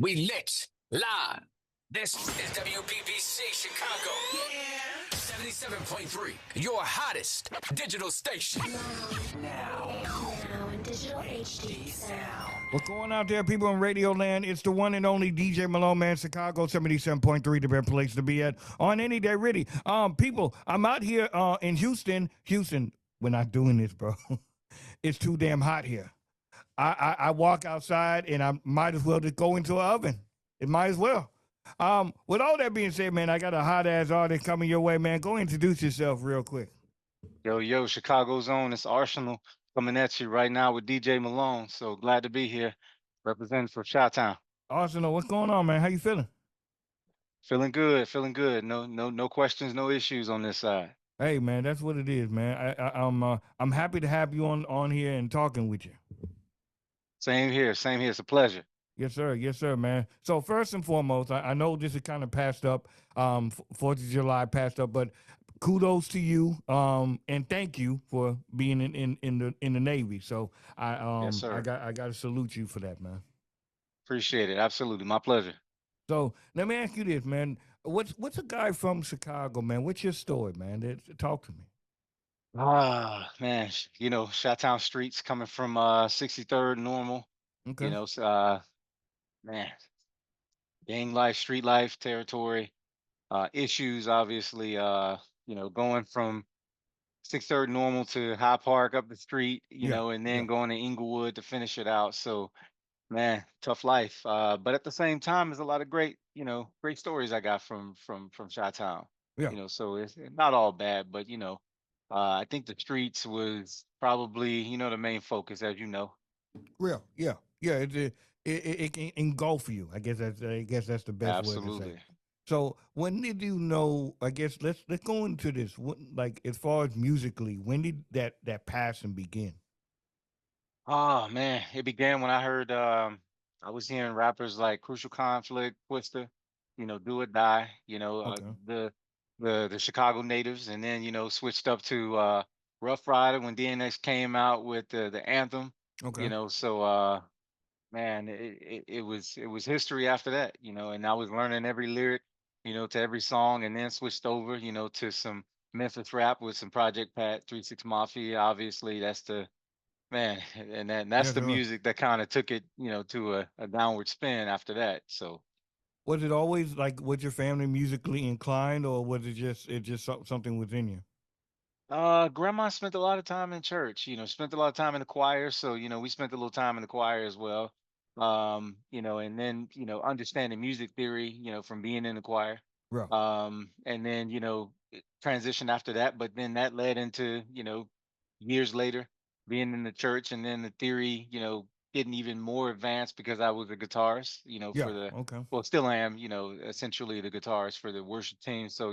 We lit live. This is WBBC Chicago. Yeah. 77.3, your hottest digital station. Now in digital HD sound. What's going out there, people in Radio Land? It's the one and only DJ Malone, man. Chicago 77.3, the best place to be at on any day, really. People, I'm out here in Houston. Houston, we're not doing this, bro. It's too damn hot here. I walk outside and I might as well just go into an oven. It might as well. With all that being said, man, I got a hot ass artist coming your way, man. Go introduce yourself real quick. Yo, Chicago's own. It's RSN'L coming at you right now with DJ Malone. So glad to be here, representing for Chi-Town. Arsenal, what's going on, man? How you feeling? Feeling good, feeling good. No questions, no issues on this side. Hey, man, that's what it is, man. I'm happy to have you on here and talking with you. Same here. It's a pleasure. Yes, sir, man. So first and foremost, I know this is kind of passed up. 4th of July passed up, but kudos to you, and thank you for being in the Navy. So Yes, sir. I got to salute you for that, man. Appreciate it. Absolutely, my pleasure. So let me ask you this, man. What's a guy from Chicago, man? What's your story, man? Talk to me. Man, Chi-Town streets coming from 63rd Normal. Okay. Man, gang life, street life, territory, issues. Obviously, going from 63rd Normal to High Park up the street, Yeah. and then going to Inglewood to finish it out. So, man, tough life. But at the same time, there's a lot of great stories I got from Chi-Town. Yeah. So it's not all bad, but I think the streets was probably the main focus, as you know. Real. Yeah. Yeah. It can engulf you. I guess that's the best word to say. Absolutely. So when did you know? I guess let's go into this. Like as far as musically, when did that passion begin? Oh man, it began when I heard I was hearing rappers like Crucial Conflict, Twister, Do or Die, Okay. the Chicago natives, and then switched up to Rough Rider when DNX came out with the anthem, Okay. so man, it was history after that, and I was learning every lyric, to every song, and then switched over, to some Memphis rap with some Project Pat, 3 6 Mafia. Obviously, that's the man, that's Yeah. the Sure. music that kind of took it, to a downward spin after that. So, Was it always like was your family musically inclined, or was it just something within you? grandma spent a lot of time in church, spent a lot of time in the choir. So, we spent a little time in the choir as well. And then, understanding music theory, from being in the choir. Yeah. And then, it transitioned after that, but then that led into, years later being in the church, and then the theory, getting even more advanced because I was a guitarist, Yeah. for the, Okay. well, still am, essentially the guitarist for the worship team. So,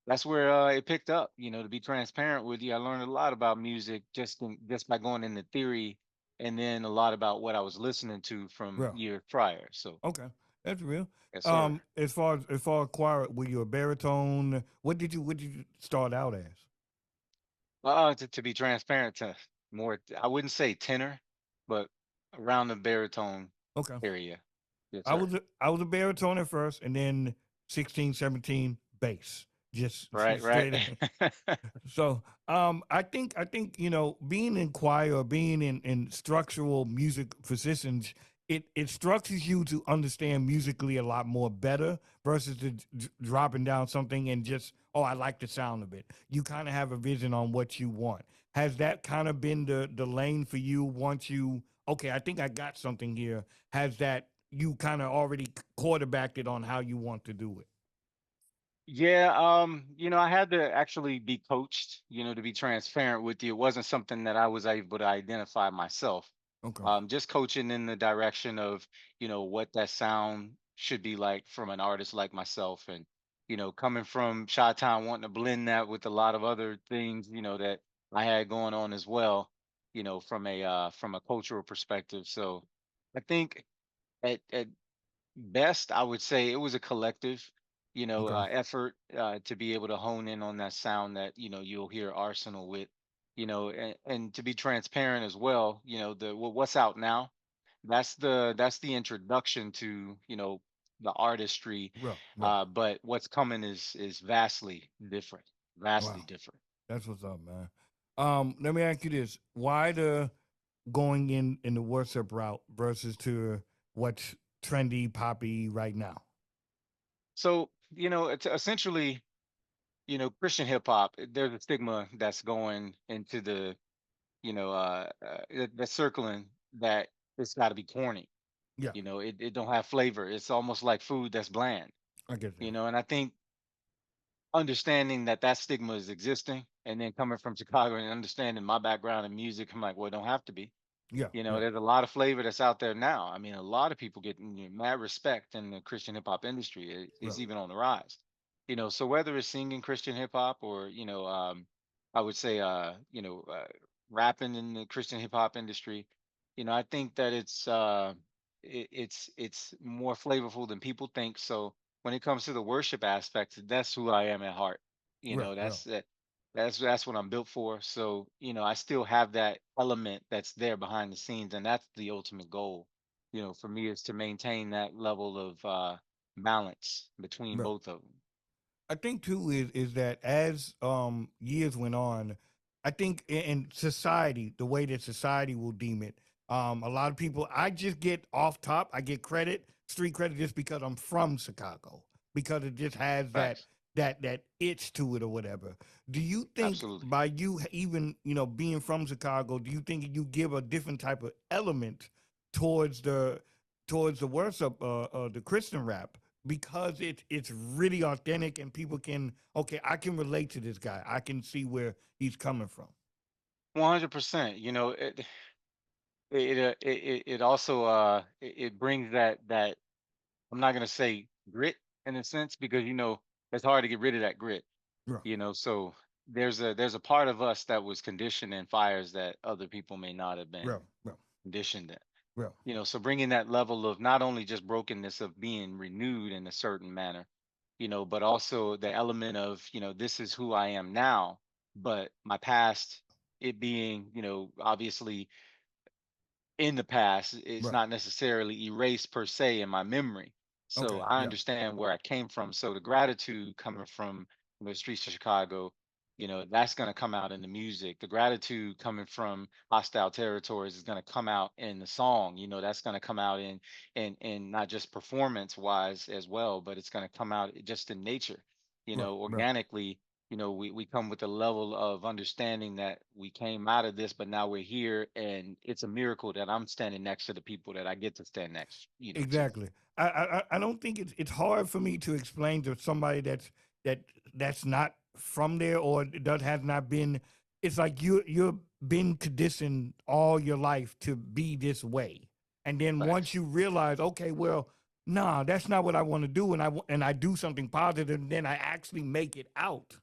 that's where it picked up. To be transparent with you, I learned a lot about music just by going into theory, and then a lot about what I was listening to from Yeah. years prior. So, Okay. That's real. yes, sir. As far as choir, were you a baritone? What did you start out as? To be transparent, to more, I wouldn't say tenor, but around the baritone Okay. area. Yes, I sir. was a baritone at first, and then 16, 17 bass. Just Right, straight. right. So I think being in choir or being in structural music positions, it structures you to understand musically a lot more better versus dropping down something and just, oh, I like the sound of it. You kind of have a vision on what you want. Has that kind of been the lane for you once you, okay, I think I got something here? Has that you kind of already quarterbacked it on how you want to do it? Yeah, I had to actually be coached, to be transparent with you. It wasn't something that I was able to identify myself. Okay. Just coaching in the direction of, what that sound should be like from an artist like myself. And, coming from Chi-Town, wanting to blend that with a lot of other things, that I had going on as well, from a cultural perspective. So I think at best, I would say it was a collective, Okay. effort to be able to hone in on that sound that you'll hear Arsenal with, and to be transparent as well. What's out now That's the introduction to, the artistry. Real, real. But what's coming is vastly different, vastly Wow, different. that's what's up, man. Let me ask you this: why the going in the worship route versus to what's trendy, poppy right now? So, it's essentially, Christian hip hop. There's a stigma that's going into the, that's circling, that it's got to be corny. Yeah, It don't have flavor. It's almost like food that's bland. I get that. And I think understanding that that stigma is existing, and then coming from Chicago and understanding my background in music, I'm like, well, it don't have to be. Yeah, yeah, There's a lot of flavor that's out there now. I mean, a lot of people get, mad respect in the Christian hip hop industry. It's real, even on the rise. So whether it's singing Christian hip hop, or, I would say, rapping in the Christian hip hop industry, I think that it's more flavorful than people think. So when it comes to the worship aspect, that's who I am at heart. real, real. That's what I'm built for. So, I still have that element that's there behind the scenes, and that's the ultimate goal, for me, is to maintain that level of balance between Real. both of them. I think too is that as years went on, I think in society, the way that society will deem it, a lot of people, I just get off top, I get credit, street credit, just because I'm from Chicago, because it just has Facts. that itch to it or whatever. Do you think Absolutely. by you even being from Chicago, do you think you give a different type of element towards the worship, the Christian rap, because it's really authentic and people can, okay, I can relate to this guy. I can see where he's coming from. 100%. It also it brings that, I'm not gonna say grit, in a sense, because it's hard to get rid of that grit. Real, So there's a part of us that was conditioned in fires that other people may not have been real, real, conditioned in. real. So bringing that level of not only just brokenness of being renewed in a certain manner, but also the element of, this is who I am now, but my past, it being, obviously in the past, it's Right. not necessarily erased per se in my memory. So Okay. I Yeah. understand where I came from. So the gratitude coming from the streets of Chicago, that's going to come out in the music. The gratitude coming from hostile territories is going to come out in the song. That's going to come out in not just performance wise as well, but it's going to come out just in nature, Real, real. organically. We come with a level of understanding that we came out of this, but now we're here, and it's a miracle that I'm standing next to the people that I get to stand next, to. Exactly. I don't think it's hard for me to explain to somebody that that's not from there or that has not been. It's like you've been conditioned all your life to be this way, and then once Facts. you realize, okay, well, nah, that's not what I want to do, and I do something positive, and then I actually make it out.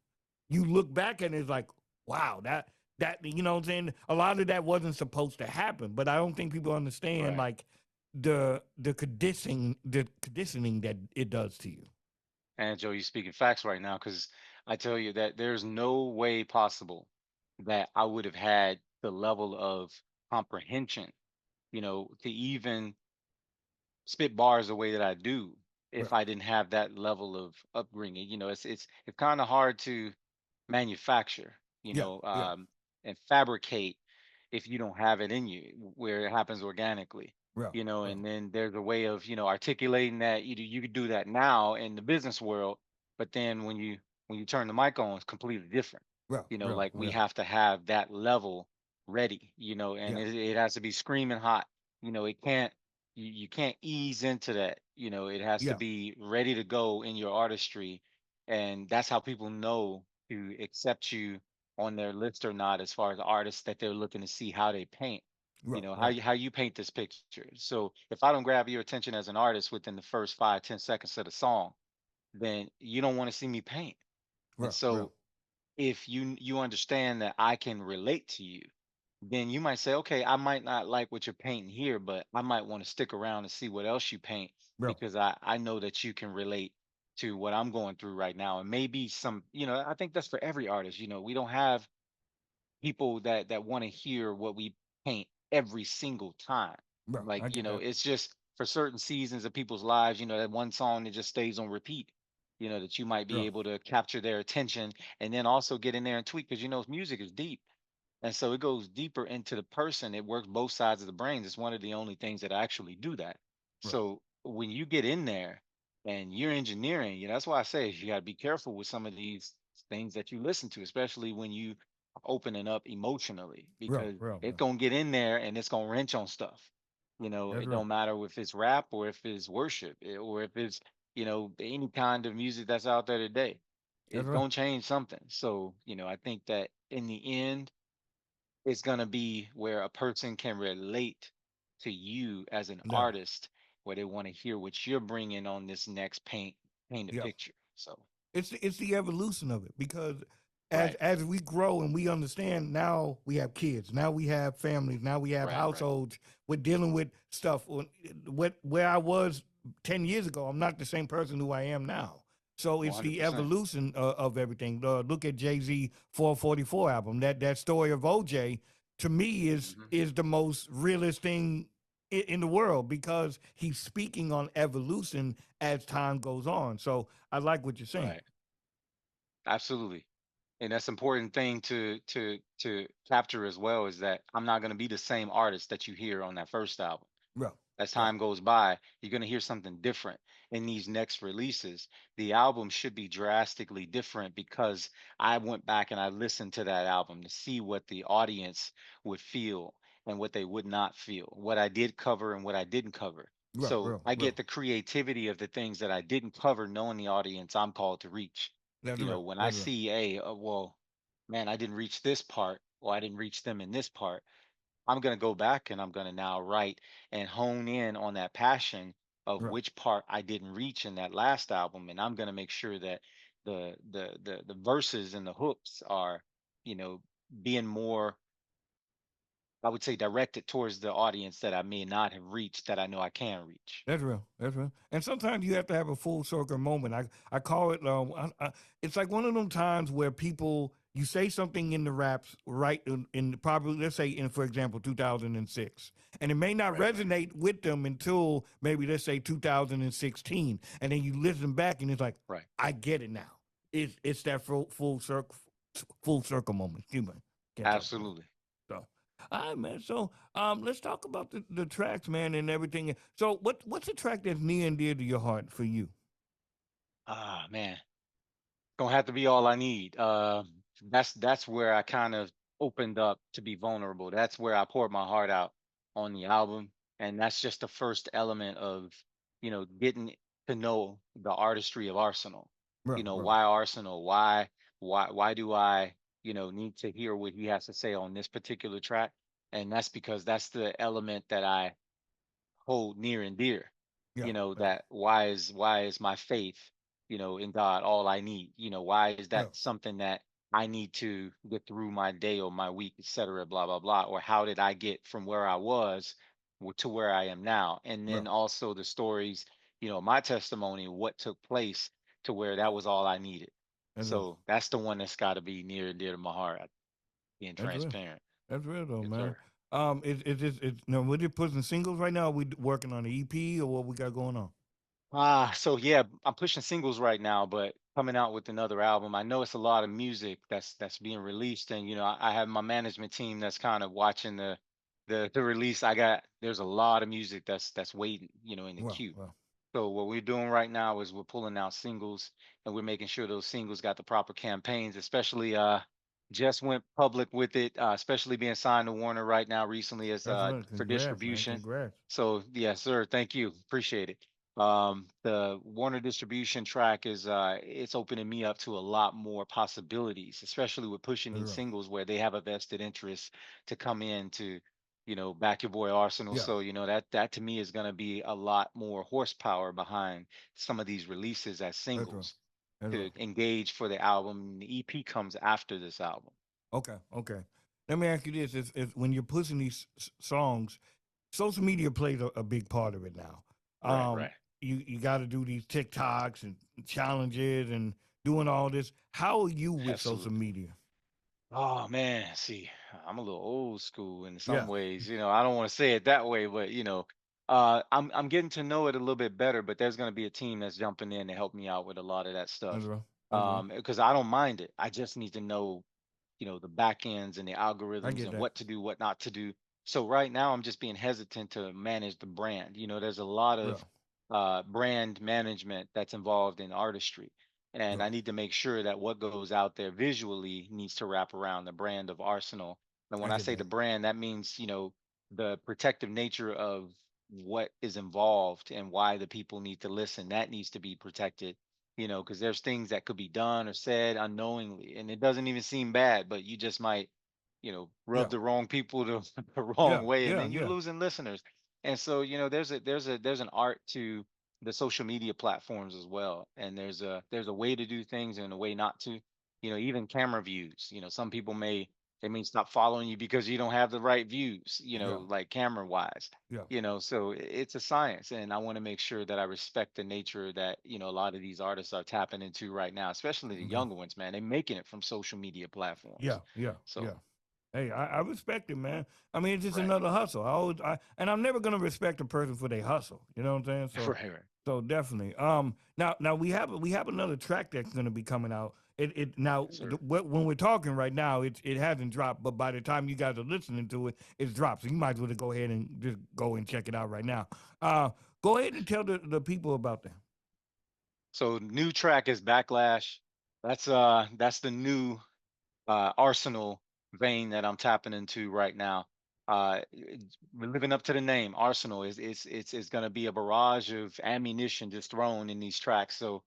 You look back and it's like, wow, that what I'm saying. A lot of that wasn't supposed to happen, but I don't think people understand Right. like the conditioning that it does to you. And Joe, you're speaking facts right now, because I tell you that there's no way possible that I would have had the level of comprehension, to even spit bars the way that I do if Right. I didn't have that level of upbringing. It's kind of hard to manufacture, Yeah. Yeah. and fabricate if you don't have it in you, where it happens organically. Real. Real. And then there's a way of, articulating that. You could do that now in the business world, but then when you turn the mic on, it's completely different. Real. Real. Like, we Real. have to have that level ready, and Yeah. it has to be screaming hot. It can't, you can't ease into that. It has to Yeah. be ready to go in your artistry, and that's how people know to accept you on their list or not, as far as artists that they're looking to see how they paint. Real. How Real. you paint this picture. So if I don't grab your attention as an artist within the first 5-10 seconds of the song, then you don't want to see me paint. And Real. Real. so if you understand that I can relate to you, then you might say, okay, I might not like what you're painting here, but I might want to stick around and see what else you paint, Real. because I know that you can relate to what I'm going through right now. And maybe some, I think that's for every artist. We don't have people that want to hear what we paint every single time. Bro, Like, I get that. it's just for certain seasons of people's lives, that one song that just stays on repeat, that you might be Yeah, able to capture their attention and then also get in there and tweak because, music is deep. And so it goes deeper into the person. It works both sides of the brains. It's one of the only things that actually do that. bro. So when you get in there and you're engineering, that's why I say you got to be careful with some of these things that you listen to, especially when you are opening up emotionally, Real, because real, it's real. gonna get in there and it's gonna wrench on stuff. That's It real. don't matter if it's rap or if it's worship or if it's any kind of music that's out there today. That's It's real. gonna change something. So I think that in the end it's going to be where a person can relate to you as an Yeah. artist, where they want to hear what you're bringing on this next painted Yeah. picture. So It's the evolution of it because right, as we grow and we understand, now we have kids, now we have families, now we have right, right, households. We're dealing with stuff. Where I was 10 years ago, I'm not the same person who I am now. So one it's hundred the percent. evolution of everything. Look at Jay-Z 444 album. That story of OJ to me Hmm. is the most realist thing in the world because he's speaking on evolution as time goes on. So I like what you're saying. Right, absolutely. And that's important thing to capture as well is that I'm not going to be the same artist that you hear on that first album. Bro, As bro, time goes by, you're going to hear something different in these next releases. The album should be drastically different because I went back and I listened to that album to see what the audience would feel and what they would not feel, what I did cover and what I didn't cover. bro, So bro, I bro. get the creativity of the things that I didn't cover, knowing the audience I'm called to reach. That's real. When I That's real. see, hey, well, man, I didn't reach this part, or I didn't reach them in this part. I'm going to go back and I'm going to now write and hone in on that passion of Bro. which part I didn't reach in that last album, and I'm going to make sure that the verses and the hooks are, you know, being more, I would say, directed towards the audience that I may not have reached that I know I can reach. That's real. That's real. And sometimes you have to have a full circle moment. I call it. It's like one of them times where people you say something in the raps right in probably let's say in for example 2006, and it may not Right, right, resonate with them until maybe let's say 2016, and then you listen back and it's like right. I get it now. It's that full circle moment. Excuse me. Can't talk too much. Absolutely. So, all right, man. So, let's talk about the tracks, man, and everything. So, what's a track that's near and dear to your heart for you? Ah, man. Gonna have to be all I need. That's where I kind of opened up to be vulnerable. That's where I poured my heart out on the album, and that's just the first element of getting to know the artistry of Arsenal. Bro, bro. Why Arsenal? Why do I need to hear what he has to say on this particular track? And that's because that's the element that I hold near and dear. Yeah, yeah, That why is my faith, in God all I need? Why is yeah, that something that I need to get through my day or my week, etc. Blah blah blah. Or how did I get from where I was to where I am now? And then bro. also the stories, my testimony, what took place to where that was all I needed. That's real. So that's the one that's got to be near and dear to my heart. Being That's real. transparent. That's real, though, Yes, man. sir. No, we're just pushing singles right now. Are we working on the EP or what we got going on? So yeah, I'm pushing singles right now, but coming out with another album. I know it's a lot of music that's being released, and I have my management team that's kind of watching the release. There's a lot of music that's waiting, in the Well, queue. well, So what we're doing right now is we're pulling out singles and we're making sure those singles got the proper campaigns, especially just went public with it, especially being signed to Warner right now recently as that's right. for Congrats, man. distribution. Congrats. So yes, sir. Thank you. Appreciate it. The Warner distribution track is it's opening me up to a lot more possibilities, especially with pushing That's these real. singles where they have a vested interest to come in to back your boy Arsenal. Yeah, So, that to me is going to be a lot more horsepower behind some of these releases as that's real. singles That's to real. engage for the album. The EP comes after this album. Okay, okay. Let me ask you this: is when you're pushing these songs, social media plays a big part of it now. Right, Um, right. you got to do these TikToks and challenges and doing all this. How are you with social Absolutely. media? Oh man, see, I'm a little old school in some Yeah. ways. I don't want to say it that way, but I'm getting to know it a little bit better. But there's going to be a team that's jumping in to help me out with a lot of that That's stuff. right. That's right. Because I don't mind it. I just need to know, the back ends and the I algorithms get and that. what to do, what not to do. So right now, I'm just being hesitant to manage the brand. There's a lot Yeah. of brand management that's involved in artistry, and Yeah. I need to make sure that what goes out there visually needs to wrap around the brand of Arsenal. And I when I get say the that. brand, that means, the protective nature of what is involved and why the people need to listen. That needs to be protected, because there's things that could be done or said unknowingly, and it doesn't even seem bad, but you just might, rub Yeah. the wrong people the Yeah. wrong way, and Yeah. then you're Yeah. losing listeners. And so, there's an art to the social media platforms as well, and there's a way to do things and a way not to. Even camera views. Some people may stop following you because you don't have the right views. Yeah. Like camera wise, Yeah. so it's a science, and I want to make sure that I respect the nature that a lot of these artists are tapping into right now, especially the Okay. younger ones, man. They're making it from social media Yeah. platforms. Yeah. So Yeah. Hey, I respect it, man. I mean, it's just right. another hustle. And I'm never gonna respect a person for their hustle. You know what I'm saying? So, Right. so definitely. Now we have another track that's gonna be coming out. It now Yes, sir. when we're talking right now, it hasn't dropped, but by the time you guys are listening to it, it's dropped. So you might as well go ahead and just go and check it out right now. Uh, go ahead and tell the people about that. So new track is Backlash. That's the new Arsenal vein that I'm tapping into right now. We're living up to the name. Arsenal is going to be a barrage of ammunition just thrown in these tracks. So,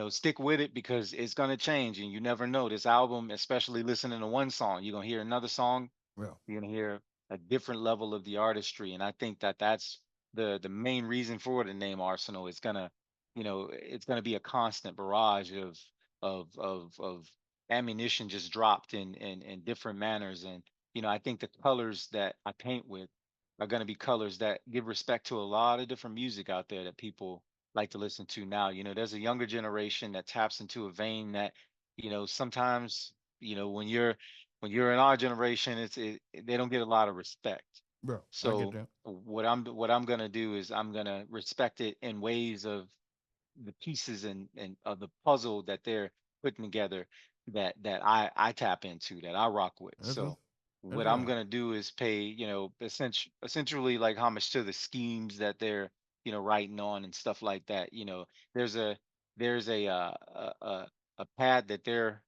stick with it because it's going to change, and you never know. This album, especially listening to one song, you're going to hear another song, Yeah. you're gonna hear a different level of the artistry, and I think that that's the main reason for the name Arsenal. It's gonna be a constant barrage of ammunition just dropped in different manners, and I think the colors that I paint with are gonna be colors that give respect to a lot of different music out there that people like to listen to now. There's a younger generation that taps into a vein that sometimes when you're in our generation, they don't get a lot of respect. Yeah. I get So that. what I'm gonna do is I'm gonna respect it in ways of the pieces and of the puzzle that they're putting together that I tap into, that I rock with. That's right. So That's what I'm right. gonna do is pay, essentially like homage to the schemes that they're, writing on and stuff like that. There's a there's a pad that their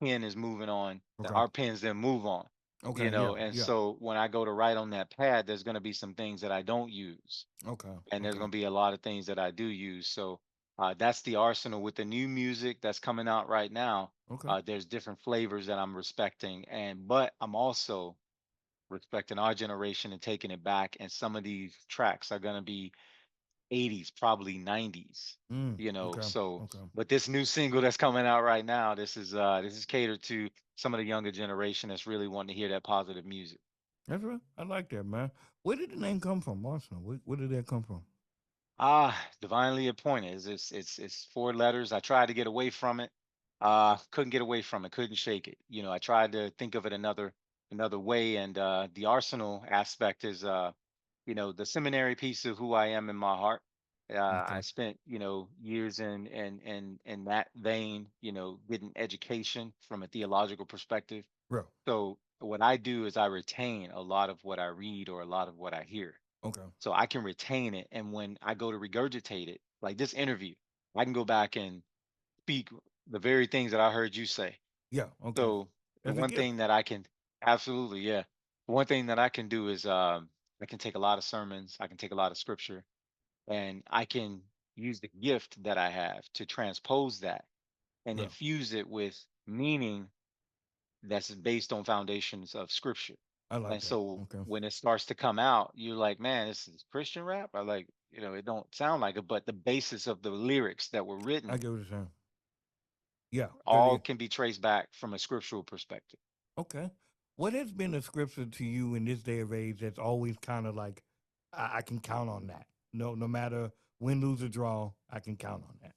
pen is moving on, that Okay. our pens then move on. Okay. Yeah. And Yeah. so when I go to write on that pad, there's gonna be some things that I don't use, Okay. and there's Okay. going to be a lot of things that I do use. So that's the arsenal with the new music that's coming out right now. Okay. There's different flavors that I'm respecting, but I'm also respecting our generation and taking it back. And some of these tracks are going to be 80s, probably 90s. Okay. So Okay. but this new single that's coming out right now, this is catered to some of the younger generation that's really wanting to hear that positive music. That's right. I like that, man. Where did the name come from, Arsenal? Where did that come from? Divinely appointed. It's four letters. I tried to get away from it. Couldn't get away from it. Couldn't shake it. I tried to think of it another way, and the Arsenal aspect is the seminary piece of who I am in my heart. I Okay. spent years in that vein, getting education from a theological perspective. Real. So what I do is I retain a lot of what I read or a lot of what I hear, Okay. so I can retain it. And when I go to regurgitate it, like this interview, I can go back and speak the very things that I heard you say. Yeah. Okay. So the That's a one gift. thing that I can absolutely, yeah, the one thing that I can do is I can take a lot of sermons, I can take a lot of scripture, and I can use the gift that I have to transpose that and Yeah. infuse it with meaning that's based on foundations of scripture. I like And that. so Okay. when it starts to come out, you're like, man, this is Christian rap. I like, it don't sound like it, but the basis of the lyrics that were I written get what you're saying. Yeah. That all is can be traced back from a scriptural perspective. okay. What has been a scripture to you in this day of age that's always kind of like I can count on that. No matter win, lose, or draw, I can count on that.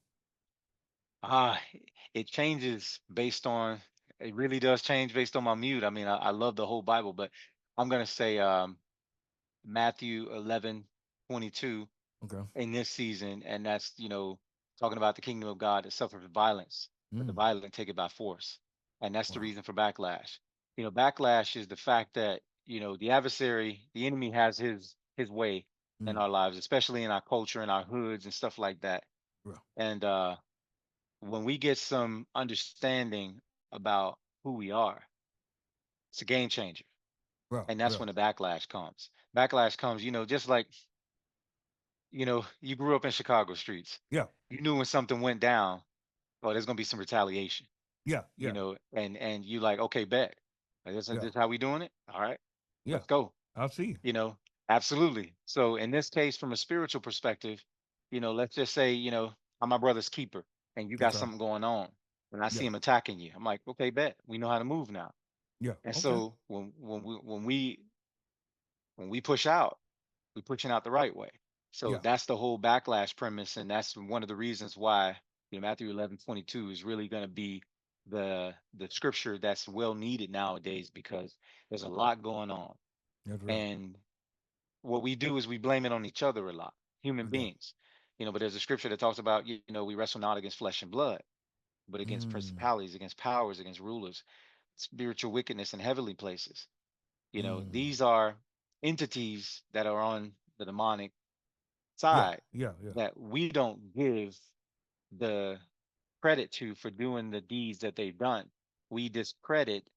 Ah, it changes based on it really does change based on my mood. I mean, I love the whole Bible, but I'm gonna say Matthew 11:22 Okay. in this season, and that's talking about the kingdom of God that suffers violence, but the Mm. violent take it by force, and that's the Wow. reason for backlash. Backlash is the fact that the adversary, the enemy, has his way in Mm. our lives, especially in our culture, in our hoods, and stuff like that. Bro. And when we get some understanding about who we are, it's a game changer, Bro. and that's Bro. when the backlash comes. Backlash comes, just like you grew up in Chicago streets. Yeah. You knew when something went down, oh, there's gonna be some retaliation, Yeah. Yeah. and you like, okay, bet. Like, this Yeah. is how we doing it. All right, Yeah. let's go. I'll see you. You know, absolutely. So in this case, from a spiritual perspective, let's just say, I'm my brother's keeper, and you got Okay. something going on, and I see Yeah. him attacking you. I'm like, okay, bet. We know how to move now. Yeah. And Okay. so when we push out, we're pushing out the right way. So Yeah. that's the whole backlash premise, and that's one of the reasons why Matthew 11:22 is really going to be the scripture that's well needed nowadays, because there's a lot going on, That's right. and what we do is we blame it on each other a lot, human Okay. beings. But there's a scripture that talks about we wrestle not against flesh and blood, but against Mm. principalities, against powers, against rulers, spiritual wickedness in heavenly places. Mm. These are entities that are on the demonic Yeah. side Yeah. Yeah. that we don't give the credit to for doing the deeds that they've done. We discredit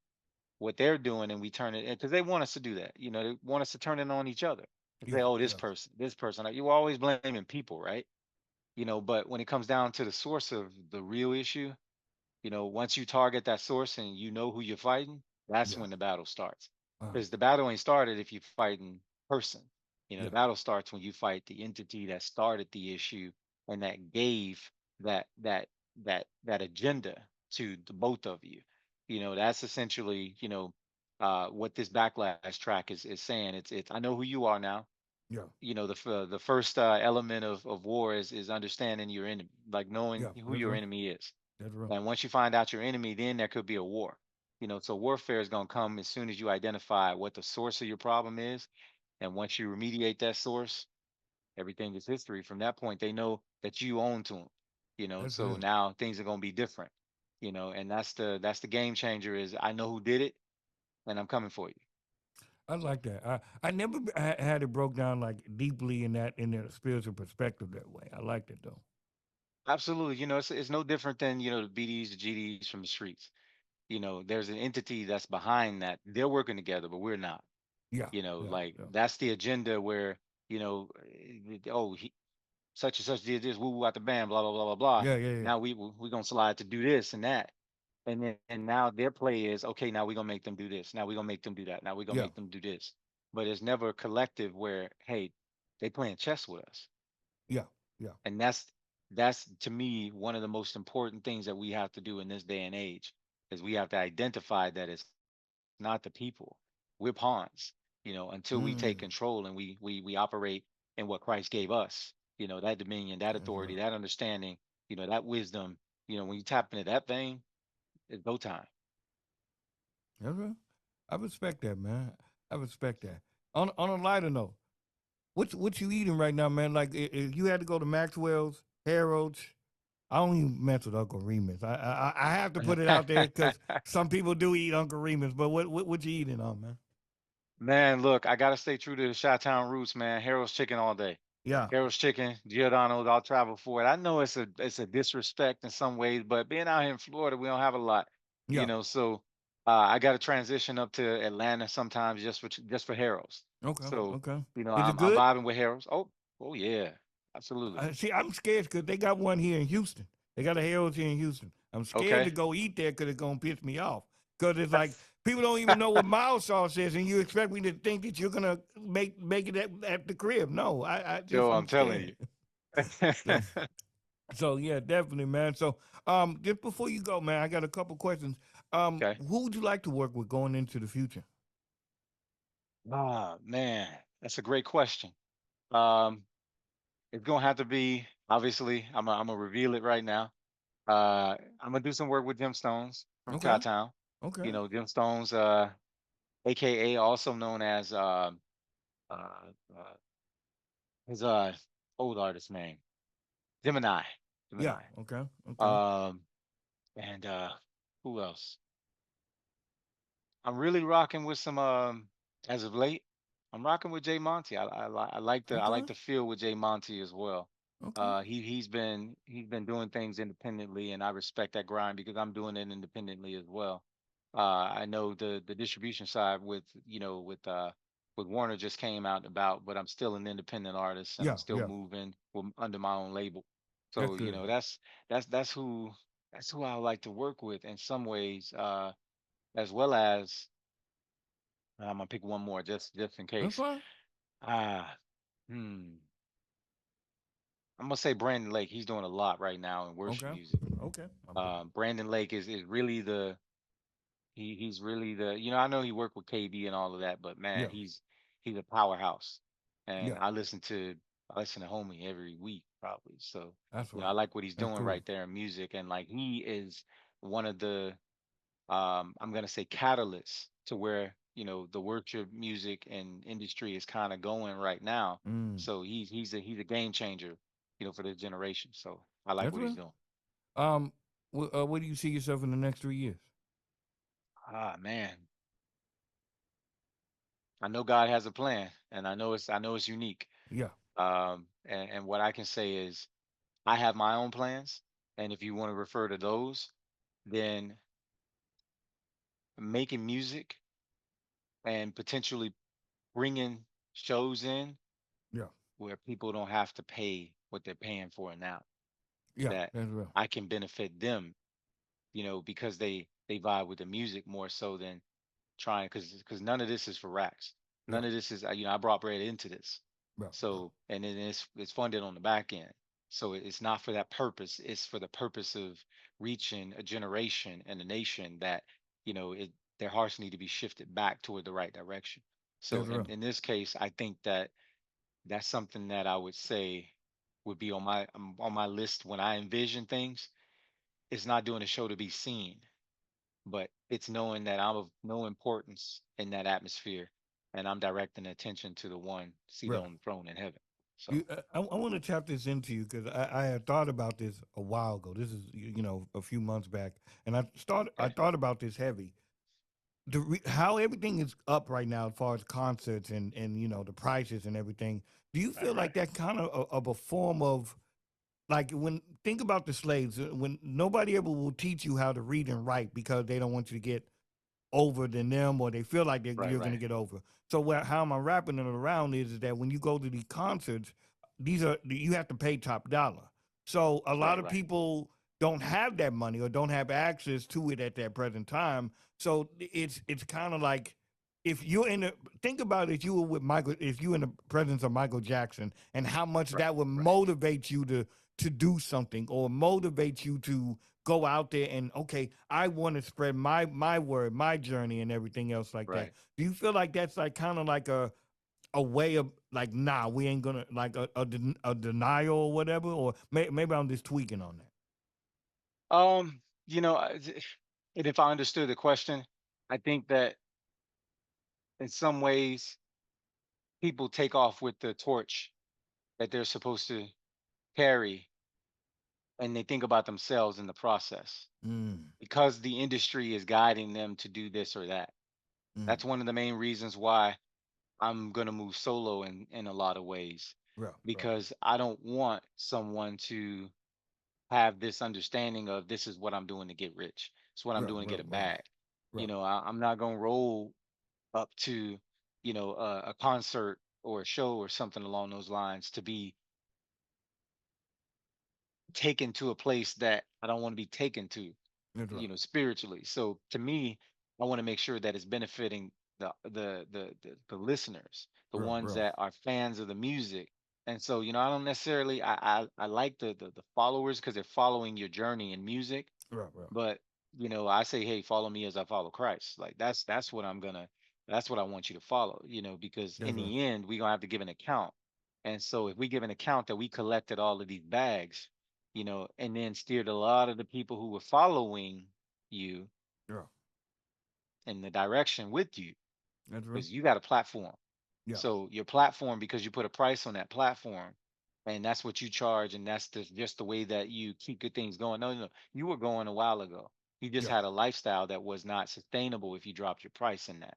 what they're doing, and we turn it, because they want us to do that. They want us to turn it on each other and say, Yeah. oh, Yeah. this person. Like, you're always blaming people, right? But when it comes down to the source of the real issue, once you target that source and you know who you're fighting, that's Yeah. when the battle starts. Uh, Because the battle ain't started if you're fighting person. The yeah. battle starts when you fight the entity that started the issue and that gave that agenda to the both of you. That's essentially, what this backlash track is saying. It's I know who you are now. Yeah. The first element of war is understanding your enemy, like knowing Yeah. who That's your right. enemy is. That's right. And once you find out your enemy, then there could be a war. So warfare is going to come as soon as you identify what the source of your problem is. And once you remediate that source, everything is history. From that point, they know that you own to them. That's So good. now things are going to be different. And that's the game changer. Is I know who did it, and I'm coming for you. I like that. I never had it broke down like deeply in a spiritual perspective that way. I liked it though. Absolutely. It's no different than the BDs, the GDs from the streets. There's an entity that's behind that. They're working together, but we're not. Yeah. Yeah. Like, Yeah. that's the agenda where oh, such and such did this, woo woo out the band, blah blah blah blah blah. Yeah. Yeah. Yeah. Now we gonna slide to do this and that, and now their play is, okay, now we're gonna make them do this. Now we're gonna make them do that. Now we're gonna Yeah. make them do this. But it's never a collective where, hey, they playing chess with us, Yeah. Yeah. and that's to me one of the most important things that we have to do in this day and age, is we have to identify that it's not the people. We're pawns, until we take Mm. control and we operate in what Christ gave us, that dominion, that That's authority, right. that understanding, that wisdom. When you tap into that vein, it's go time. That's right. I respect that, man. I respect that. On a lighter note, what you eating right now, man? Like if you had to go to Maxwell's, Harold's, I don't even mess with Uncle Remus. I have to put it out there because some people do eat Uncle Remus. But what you eating on, man? Man, look, I gotta stay true to the Chi-Town roots, man. Harold's chicken all day. Yeah. Harold's chicken, Giordano's, I'll travel for it. I know it's a disrespect in some ways, but being out here in Florida, we don't have a lot, Yeah. So I got to transition up to Atlanta sometimes just for Harold's. Okay. So Okay. Is it I'm good? vibing with Harold's. Oh yeah, absolutely. See, I'm scared because they got one here in Houston. They got a Harold's here in Houston. I'm scared to Okay. go eat there because it's gonna piss me off. Because it's like people don't even know what mild sauce is, and you expect me to think that you're gonna make it at the crib. No, I just Joe, I'm I'm telling scared. you. So so yeah, definitely, man. So just before you go, man, I got a couple questions. Okay. Who would you like to work with going into the future? Ah, man, that's a great question. Um, it's gonna have to be, obviously, I'm gonna reveal it right now. I'm gonna do some work with Gemstones from Okay. Chi-Town. Okay. You know, them Stones, aka also known as uh, uh his old artist name, Gemini. Yeah. Gemini. Okay. Okay. Um and who else? I'm really rocking with some as of late. I'm rocking with Jay Monty. I Okay. like the feel with Jay Monty as well. Okay. He's been doing things independently, and I respect that grind because I'm doing it independently as well. I know the distribution side with with Warner just came out about, but I'm still an independent artist and I'm Yeah. still Yeah. moving under my own label. That's So good. that's that's who I like to work with in some ways. As well as I'm gonna pick one more just in That's case. fine. Ah, hmm. I'm gonna say Brandon Lake. He's doing a lot right now in worship Okay. music. Okay. Brandon Lake is really he's really I know he worked with KB and all of that, but man, Yeah. he's a powerhouse. And Yeah. I listen to Homie every week probably. So That's I right. like what he's That's doing cool. right there in music, and like he is one of the I'm gonna say catalyst to where the worship music and industry is kind of going right now. Mm. So he's a game changer, for this generation. So I like That's what he's right. doing. Um. Where do you see yourself in the next 3 years? Ah man, I know God has a plan, and I know it's unique. Yeah. And what I can say is I have my own plans, and if you want to refer to those, then making music and potentially bringing shows in Yeah. where people don't have to pay what they're paying for now, Yeah. that That's real. I can benefit them, because they vibe with the music more so than trying, because none of this is for racks. Yeah. None of this is I brought bread into this. Yeah. Yeah. So, and then it's funded on the back end. So it's not for that purpose. It's for the purpose of reaching a generation and a nation that, their hearts need to be shifted back toward the right direction. So That's in real. this case, I think that that's something that I would say would be on my list when I envision things. It's not doing a show to be seen, but it's knowing that I'm of no importance in that atmosphere, and I'm directing attention to the one seated Real. on the throne in heaven. So I want to tap this into you because I had thought about this a while ago. This is a few months back, and I okay, thought about this heavy. How everything is up right now as far as concerts and the prices and everything. Do you right, feel right, like that kind of a form of like when think about the slaves when nobody ever will teach you how to read and write because they don't want you to get over than them or they feel like right, you're going right, to get over. So how am I wrapping it around is that when you go to these concerts, you have to pay top dollar. So a lot right, of right, people don't have that money or don't have access to it at that present time. So it's kind of like if you're in the think about if you were with Michael, if you in the presence of Michael Jackson and how much right, that would right, motivate you to do something or motivate you to go out there and okay, I want to spread my word, my journey, and everything else like that. right. Do you feel like that's like kind of like a way of like, nah, we ain't gonna like a denial or whatever, or maybe I'm just tweaking on that. Um, and if I understood the question, I think that in some ways people take off with the torch that they're supposed to carry, and they think about themselves in the process Mm, because the industry is guiding them to do this or that. mm, That's one of the main reasons why I'm gonna move solo in a lot of ways, right, right, because I don't want someone to have this understanding of this is what I'm doing to get rich. It's what I'm right, doing to get right, a right, bag. right, I'm not gonna roll up to, a concert or a show or something along those lines to be taken to a place that I don't want to be taken to, that's right, spiritually. So to me, I want to make sure that it's benefiting the listeners, the right, ones right, that are fans of the music. And so, I don't necessarily I like the followers because they're following your journey in music, right, right, but I say, hey, follow me as I follow Christ. Like that's what I want you to follow, because that's in right, the end, we're gonna have to give an account. And so if we give an account that we collected all of these bags, and then steered a lot of the people who were following you, yeah, in the direction with you That's real. because you got a platform. Yeah. So your platform, because you put a price on that platform, and that's what you charge, and that's just the way that you keep good things going. No, no, you were going a while ago. You just Yeah. had a lifestyle that was not sustainable if you dropped your price in that.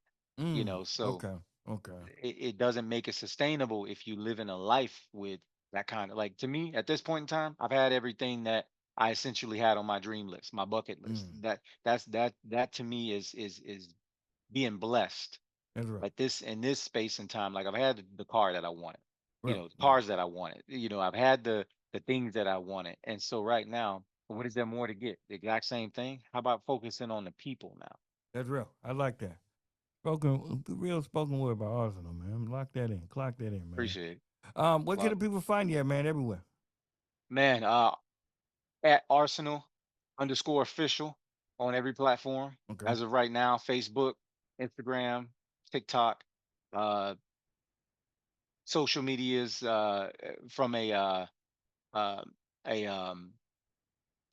So Okay. Okay. it doesn't make it sustainable if you live in a life with that kind of, like, to me at this point in time, I've had everything that I essentially had on my dream list, my bucket list. Mm. That to me is being blessed. That's real. Like this in this space and time, like I've had the car that I wanted, Real. the Yeah. cars that I wanted, I've had the things that I wanted. And so right now, what is there more to get? The exact same thing. How about focusing on the people now? That's real. I like that. Spoken real spoken word by Arsenal, man. Lock that in. Clock that in, man. Appreciate it. Where can Well, the people find you at, man? Everywhere. man, at Arsenal underscore official on every platform. Okay. As of right now, Facebook, Instagram, TikTok, uh, social medias from uh, a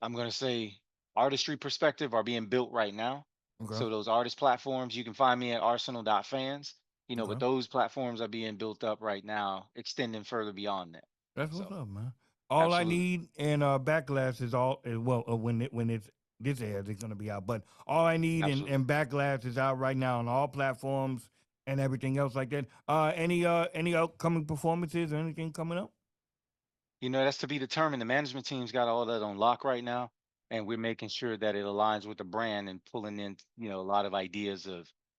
I'm gonna say artistry perspective are being built right now. Okay. So those artist platforms, you can find me at arsenal.fans, but Okay. those platforms are being built up right now, extending further beyond that. That's what's So up, man. All I absolutely. need and Backlash is all well when it's this airs it's gonna be out. But all I need Absolutely. and Backlash is out right now on all platforms and everything else like that. Any upcoming performances or anything coming up? That's to be determined. The management team's got all that on lock right now, and we're making sure that it aligns with the brand and pulling in, a lot of ideas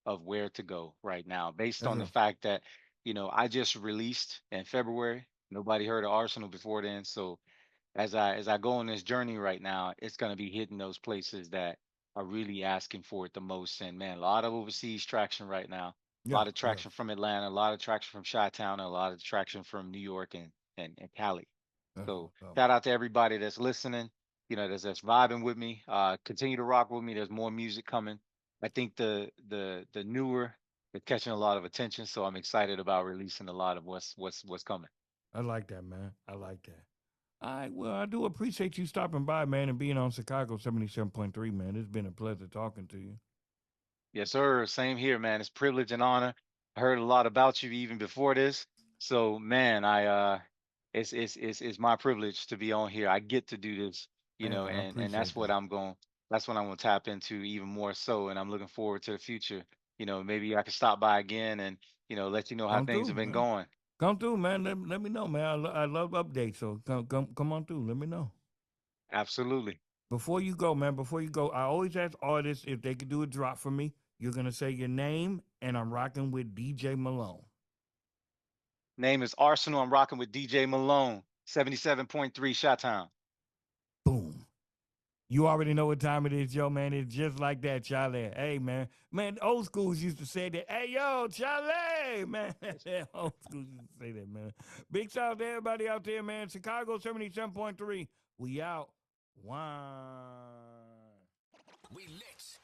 of where to go right now, based That's on the real. fact that, I just released in February. Nobody heard of Arsenal before then, so as I go on this journey right now, it's going to be hitting those places that are really asking for it the most. And man, a lot of overseas traction right now. A Yeah, lot of yeah. traction from Atlanta, a lot of traction from Chi-Town, and a lot of traction from New York and Cali. That's So what's up. shout out to everybody that's listening, that's vibing with me. Continue to rock with me. There's more music coming. I think the newer is catching a lot of attention, so I'm excited about releasing a lot of what's coming. I like that, man. I like that. All right, well, I do appreciate you stopping by, man, and being on Chicago 77.3, man. It's been a pleasure talking to you. Yes, sir. Same here, man. It's privilege and honor. I heard a lot about you even before this. So, man, it's my privilege to be on here. I get to do this, Man, I and appreciate that. that's what I'm gonna tap into even more so. And I'm looking forward to the future. Maybe I can stop by again and, let you know how Come things through, have been man. going. Come through, man. Let me know, man. I love updates, so come on through. Let me know. Absolutely. Before you go, man, before you go, I always ask artists if they could do a drop for me. You're gonna say your name, and I'm rocking with DJ Malone. Name is Arsenal. I'm rocking with DJ Malone, 77.3 Shot Town. Boom. You already know what time it is, yo, man. It's just like that, Charlie. Hey, man. Man, old schools used to say that. Hey, yo, Charlie, man. Old schools used to say that, man. Big shout out to everybody out there, man. Chicago 77.3. We out. One. We lit.